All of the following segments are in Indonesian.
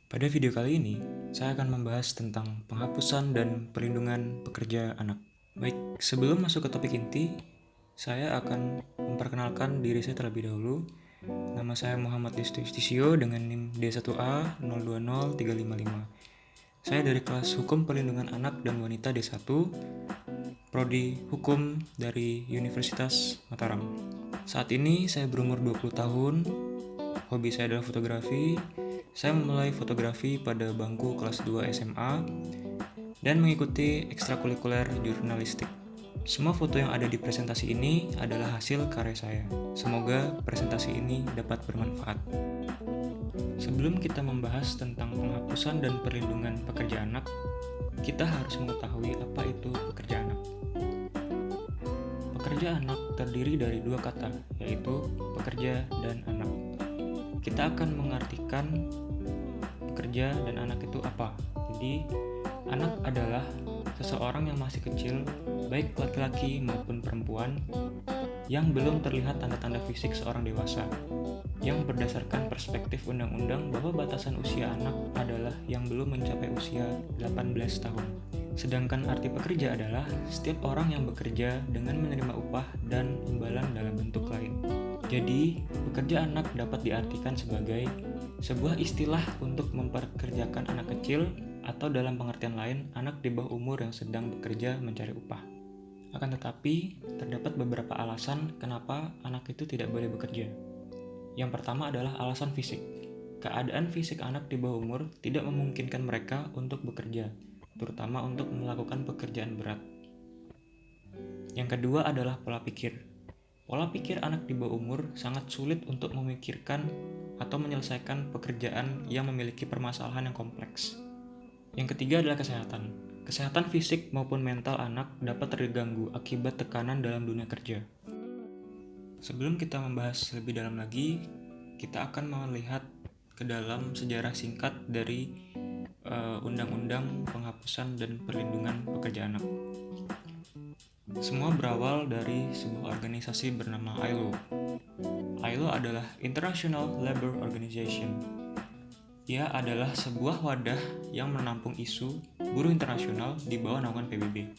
Pada video kali ini, saya akan membahas tentang penghapusan dan perlindungan pekerja anak. Baik, sebelum masuk ke topik inti, saya akan memperkenalkan diri saya terlebih dahulu. Nama saya Muhammad Destu Istisio dengan NIM D1A 020355. Saya dari kelas Hukum Perlindungan Anak dan Wanita D1, Prodi Hukum dari Universitas Mataram. Saat ini saya berumur 20 tahun, hobi saya adalah fotografi. Saya memulai fotografi pada bangku kelas 2 SMA dan mengikuti ekstrakurikuler jurnalistik. Semua foto yang ada di presentasi ini adalah hasil karya saya. Semoga presentasi ini dapat bermanfaat. Sebelum kita membahas tentang penghapusan dan perlindungan pekerja anak, kita harus mengetahui apa itu pekerja anak. Pekerja anak terdiri dari dua kata, yaitu pekerja dan anak. Kita akan mengartikan pekerja dan anak itu apa. Jadi, anak adalah seseorang yang masih kecil, baik laki-laki maupun perempuan, yang belum terlihat tanda-tanda fisik seorang dewasa, yang berdasarkan perspektif undang-undang bahwa batasan usia anak adalah yang belum mencapai usia 18 tahun. Sedangkan arti pekerja adalah setiap orang yang bekerja dengan menerima upah dan imbalan dalam bentuk lain. Jadi, pekerja anak dapat diartikan sebagai sebuah istilah untuk memperkerjakan anak kecil atau dalam pengertian lain, anak di bawah umur yang sedang bekerja mencari upah. Akan tetapi, terdapat beberapa alasan kenapa anak itu tidak boleh bekerja. Yang pertama adalah alasan fisik. Keadaan fisik anak di bawah umur tidak memungkinkan mereka untuk bekerja, terutama untuk melakukan pekerjaan berat. Yang kedua adalah pola pikir. Pola pikir anak di bawah umur sangat sulit untuk memikirkan atau menyelesaikan pekerjaan yang memiliki permasalahan yang kompleks. Yang ketiga adalah kesehatan. Kesehatan fisik maupun mental anak dapat terganggu akibat tekanan dalam dunia kerja. Sebelum kita membahas lebih dalam lagi, kita akan melihat ke dalam sejarah singkat dari Undang-Undang Penghapusan dan Perlindungan Pekerja Anak. Semua berawal dari sebuah organisasi bernama ILO. ILO adalah International Labour Organization. Ia adalah sebuah wadah yang menampung isu buruh internasional di bawah naungan PBB.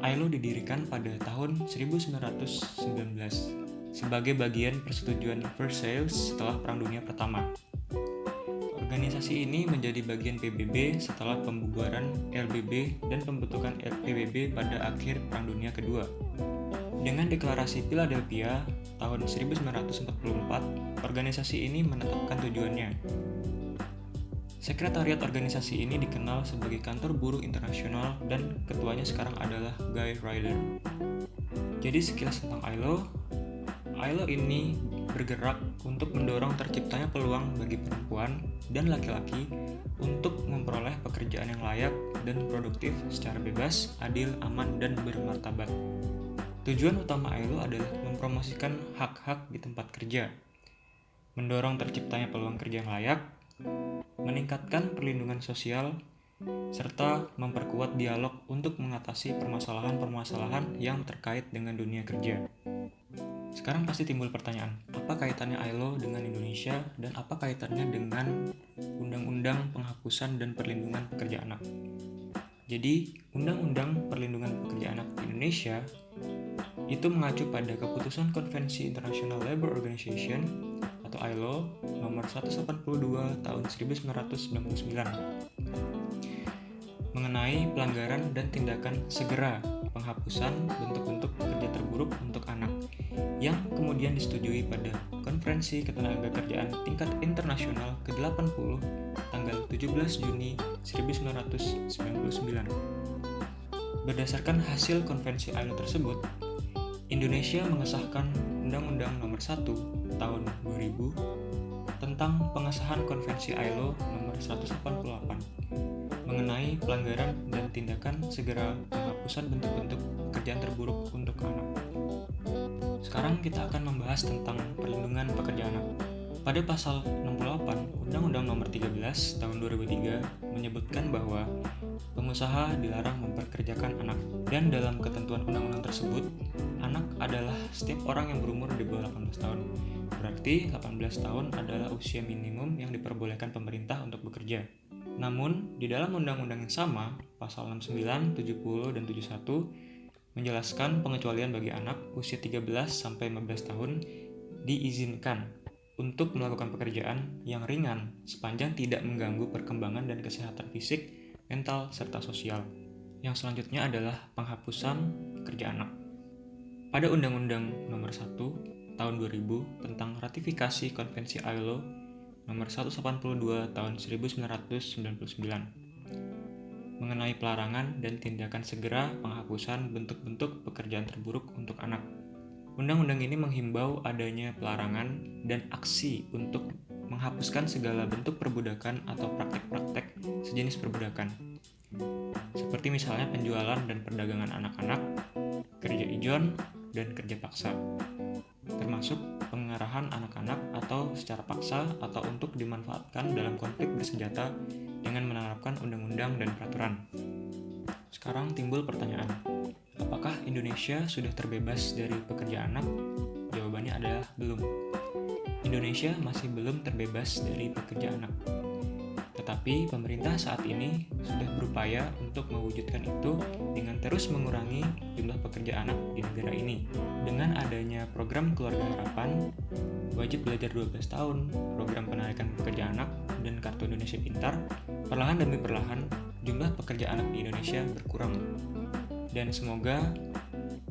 ILO didirikan pada tahun 1919 sebagai bagian persetujuan Versailles setelah Perang Dunia Pertama. Organisasi ini menjadi bagian PBB setelah pembubaran LBB dan pembentukan PBB pada akhir Perang Dunia Kedua. Dengan Deklarasi Philadelphia tahun 1944, organisasi ini menetapkan tujuannya. Sekretariat organisasi ini dikenal sebagai Kantor Buruh Internasional dan ketuanya sekarang adalah Guy Ryder. Jadi sekilas tentang ILO. ILO ini bergerak untuk mendorong terciptanya peluang bagi perempuan dan laki-laki untuk memperoleh pekerjaan yang layak dan produktif secara bebas, adil, aman, dan bermartabat. Tujuan utama ILO adalah mempromosikan hak-hak di tempat kerja, mendorong terciptanya peluang kerja yang layak, meningkatkan perlindungan sosial, serta memperkuat dialog untuk mengatasi permasalahan-permasalahan yang terkait dengan dunia kerja. Sekarang pasti timbul pertanyaan, apa kaitannya ILO dengan Indonesia dan apa kaitannya dengan Undang-Undang Penghapusan dan Perlindungan Pekerja Anak? Jadi, Undang-Undang Perlindungan Pekerja Anak di Indonesia itu mengacu pada keputusan Konvensi International Labour Organization atau ILO nomor 182 tahun 1999 mengenai pelanggaran dan tindakan segera penghapusan bentuk-bentuk kerja terburuk untuk anak yang kemudian disetujui pada Konferensi Ketenagakerjaan Tingkat Internasional ke-80 tanggal 17 Juni 1999. Berdasarkan hasil konvensi ILO tersebut, Indonesia mengesahkan Undang-Undang Nomor 1 Tahun 2000 tentang pengesahan Konvensi ILO Nomor 188 mengenai pelanggaran dan tindakan segera penghapusan bentuk-bentuk pekerjaan terburuk untuk anak. Sekarang kita akan membahas tentang perlindungan pekerja anak. Pada pasal 68 Undang-Undang Nomor 13 Tahun 2003 menyebutkan bahwa pengusaha dilarang memperkerjakan anak, dan dalam ketentuan undang-undang tersebut, anak adalah setiap orang yang berumur di bawah 18 tahun. Berarti 18 tahun adalah usia minimum yang diperbolehkan pemerintah untuk bekerja. Namun, di dalam undang-undang yang sama, pasal 69, 70, dan 71 menjelaskan pengecualian bagi anak usia 13-15 tahun diizinkan untuk melakukan pekerjaan yang ringan sepanjang tidak mengganggu perkembangan dan kesehatan fisik, mental, serta sosial. Yang selanjutnya adalah penghapusan kerja anak. Pada Undang-Undang Nomor 1 Tahun 2000 tentang ratifikasi Konvensi ILO Nomor 182 Tahun 1999 mengenai pelarangan dan tindakan segera penghapusan bentuk-bentuk pekerjaan terburuk untuk anak. Undang-undang ini menghimbau adanya pelarangan dan aksi untuk menghapuskan segala bentuk perbudakan atau praktek-praktek sejenis perbudakan, seperti misalnya penjualan dan perdagangan anak-anak, kerja ijon, dan kerja paksa, termasuk pengarahan anak-anak atau secara paksa atau untuk dimanfaatkan dalam konflik bersenjata dengan menerapkan undang-undang dan peraturan. Sekarang timbul pertanyaan, apakah Indonesia sudah terbebas dari pekerja anak? Jawabannya adalah belum. Indonesia masih belum terbebas dari pekerja anak. Tetapi pemerintah saat ini sudah berupaya untuk mewujudkan itu dengan terus mengurangi jumlah pekerja anak di negara ini. Dengan adanya program Keluarga Harapan, Wajib Belajar 12 tahun, program penarikan pekerja anak, dan Kartu Indonesia Pintar, perlahan demi perlahan jumlah pekerja anak di Indonesia berkurang. Dan semoga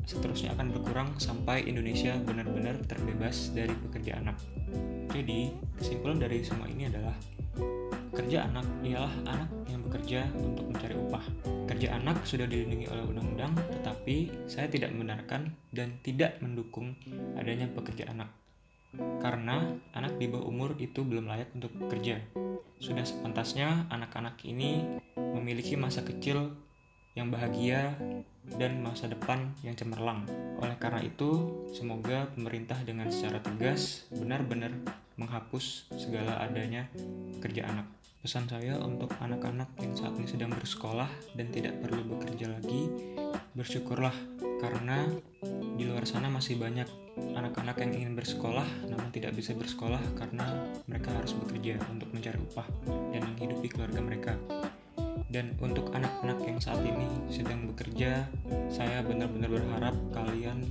seterusnya akan berkurang sampai Indonesia benar-benar terbebas dari pekerja anak. Jadi, kesimpulan dari semua ini adalah kerja anak ialah anak yang bekerja untuk mencari upah. Kerja anak sudah dilindungi oleh undang-undang, tetapi saya tidak membenarkan dan tidak mendukung adanya pekerja anak. Karena anak di bawah umur itu belum layak untuk bekerja. Sudah sepantasnya anak-anak ini memiliki masa kecil yang bahagia dan masa depan yang cemerlang. Oleh karena itu, semoga pemerintah dengan secara tegas benar-benar menghapus segala adanya kerja anak. Pesan saya untuk anak-anak yang saat ini sedang bersekolah dan tidak perlu bekerja lagi, bersyukurlah karena di luar sana masih banyak anak-anak yang ingin bersekolah namun tidak bisa bersekolah karena mereka harus bekerja untuk mencari upah dan menghidupi keluarga mereka. Dan untuk anak-anak yang saat ini sedang bekerja, saya benar-benar berharap kalian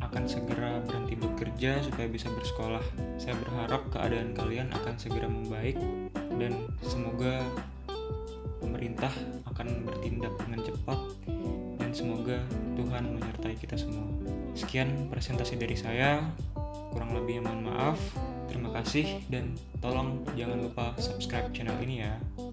akan segera berhenti bekerja supaya bisa bersekolah. Saya berharap keadaan kalian akan segera membaik dan semoga pemerintah akan bertindak dengan cepat dan semoga Tuhan menyertai kita semua. Sekian presentasi dari saya, kurang lebihnya mohon maaf. Terima kasih dan tolong jangan lupa subscribe channel ini ya.